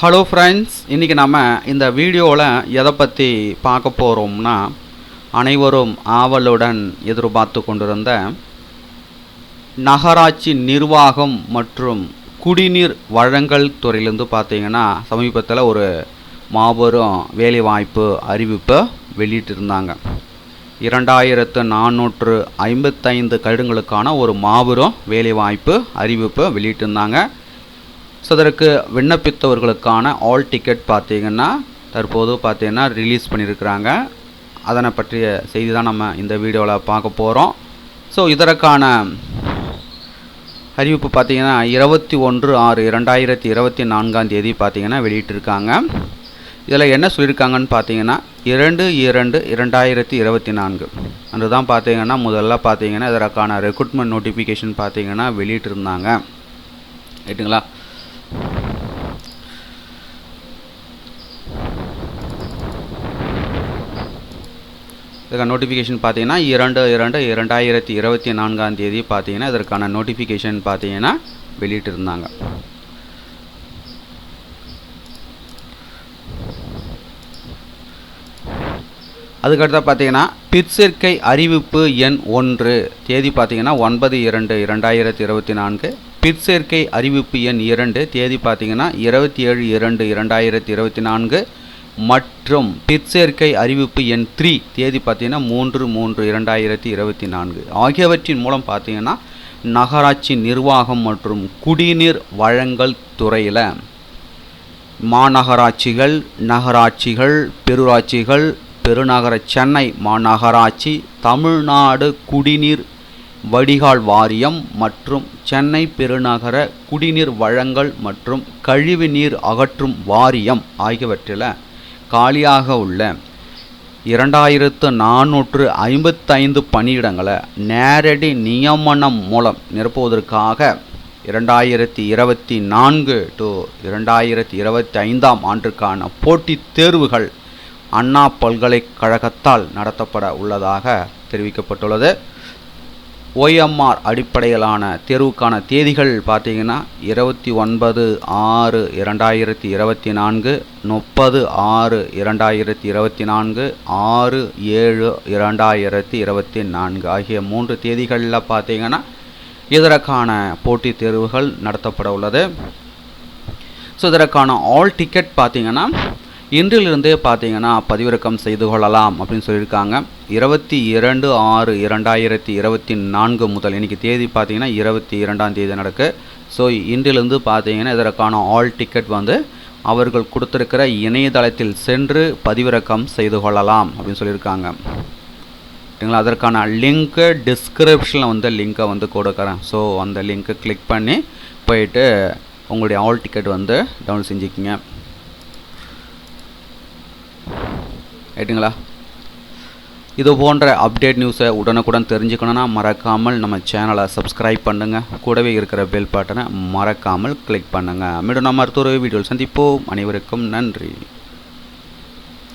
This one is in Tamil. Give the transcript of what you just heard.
ஹலோ ஃப்ரெண்ட்ஸ், இன்றைக்கி நம்ம இந்த வீடியோவில் எதை பற்றி பார்க்க போகிறோம்னா, அனைவரும் ஆவலுடன் எதிர்பார்த்து கொண்டிருந்த நகராட்சி நிர்வாகம் மற்றும் குடிநீர் வழங்கல் துறையிலேருந்து பார்த்தீங்கன்னா சமீபத்தில் ஒரு மாபெரும் வேலைவாய்ப்பு அறிவிப்பை வெளியிட்டிருந்தாங்க. 2455 கடிதங்களுக்கான ஒரு மாபெரும் வேலைவாய்ப்பு அறிவிப்பை வெளியிட்டிருந்தாங்க. ஸோ அதற்கு விண்ணப்பித்தவர்களுக்கான ஆல் டிக்கெட் பார்த்திங்கன்னா தற்போது பார்த்திங்கன்னா ரிலீஸ் பண்ணியிருக்கிறாங்க. அதனை பற்றிய செய்தி தான் நம்ம இந்த வீடியோவில் பார்க்க போகிறோம். ஸோ இதற்கான அறிவிப்பு பார்த்திங்கன்னா 21/6/2024 பார்த்திங்கன்னா வெளியிட்டிருக்காங்க. இதில் என்ன சொல்லியிருக்காங்கன்னு பார்த்தீங்கன்னா 2/2/2024 அன்று தான் பார்த்தீங்கன்னா முதல்ல பார்த்தீங்கன்னா இதற்கான ரெக்ரூட்மெண்ட் நோட்டிஃபிகேஷன் பார்த்தீங்கன்னா வெளியிட்டிருந்தாங்க. ரைட்டுங்களா? இதற்கான நோட்டிஃபிகேஷன் பார்த்தீங்கன்னா 2/2/2024 பார்த்தீங்கன்னா இதற்கான நோட்டிஃபிகேஷன் பார்த்தீங்கன்னா வெளியிட்டிருந்தாங்க. அதுக்கடுத்து பார்த்தீங்கன்னா பிற்சேர்க்கை அறிவிப்பு எண் 1 தேதி பார்த்தீங்கன்னா 9/2/2024. பிற்சேர்க்கை அறிவிப்பு எண் 2 தேதி பார்த்தீங்கன்னா 27/2/2024 மற்றும் பிற்சேர்க்கை அறிவிப்பு எண் 3 தேதி பார்த்தீங்கன்னா 3/3/2024 ஆகியவற்றின் மூலம் பார்த்தீங்கன்னா நகராட்சி நிர்வாகம் மற்றும் குடிநீர் வழங்கல் துறையில் மாநகராட்சிகள், நகராட்சிகள், பெருராட்சிகள், பெருநகர சென்னை மாநகராட்சி, தமிழ்நாடு குடிநீர் வடிகால் வாரியம் மற்றும் சென்னை பெருநகர குடிநீர் வழங்கல் மற்றும் கழிவுநீர் அகற்றும் வாரியம் ஆகியவற்றில் காலியாக உள்ள 2455 பணியிடங்களை நேரடி நியமனம் மூலம் நிரப்புவதற்காக 2024 to 2025 ஆண்டுக்கான போட்டித் தேர்வுகள் அண்ணா பல்கலைக்கழகத்தால் நடத்தப்பட உள்ளதாக தெரிவிக்கப்பட்டுள்ளது. OMR அடிப்படையிலான தேர்வுக்கான தேதிகள் பார்த்தீங்கன்னா 29/6/2024, 30/6/2024, 6/7/2024 ஆகிய 3 தேதிகளில் பார்த்தீங்கன்னா இதற்கான போட்டித் தேர்வுகள் நடத்தப்பட உள்ளது. ஸோ இதற்கான ஆல் டிக்கெட் பார்த்தீங்கன்னா இன்றிலிருந்தே பார்த்தீங்கன்னா பதிவிறக்கம் செய்து கொள்ளலாம் அப்படின்னு சொல்லியிருக்காங்க. 22/6/2024 முதல் இன்றைக்கி தேதி பார்த்தீங்கன்னா 22 நடக்கு. ஸோ இன்றிலிருந்து பார்த்தீங்கன்னா இதற்கான ஆல் டிக்கெட் அவர்கள் கொடுத்துருக்கிற இணையதளத்தில் சென்று பதிவிறக்கம் செய்து கொள்ளலாம் அப்படின்னு சொல்லியிருக்காங்க. சரிங்களா? அதற்கான லிங்க்கு டிஸ்கிரிப்ஷனில் லிங்க்கை கொடுக்குறேன். ஸோ அந்த லிங்க்கை கிளிக் பண்ணி போயிட்டு உங்களுடைய ஆல் டிக்கெட் டவுன்லோட் செஞ்சுக்கிங்க. ரைட்டுங்களா? இது போன்ற அப்டேட் நியூஸை உடனுக்குடன் தெரிஞ்சுக்கணுன்னா மறக்காமல் நம்ம சேனலை சப்ஸ்கிரைப் பண்ணுங்கள். கூடவே இருக்கிற பெல் பட்டனை மறக்காமல் கிளிக் பண்ணுங்கள். மீண்டும் நம்ம அடுத்த ஒரு வீடியோவில் சந்திப்போம். அனைவருக்கும் நன்றி.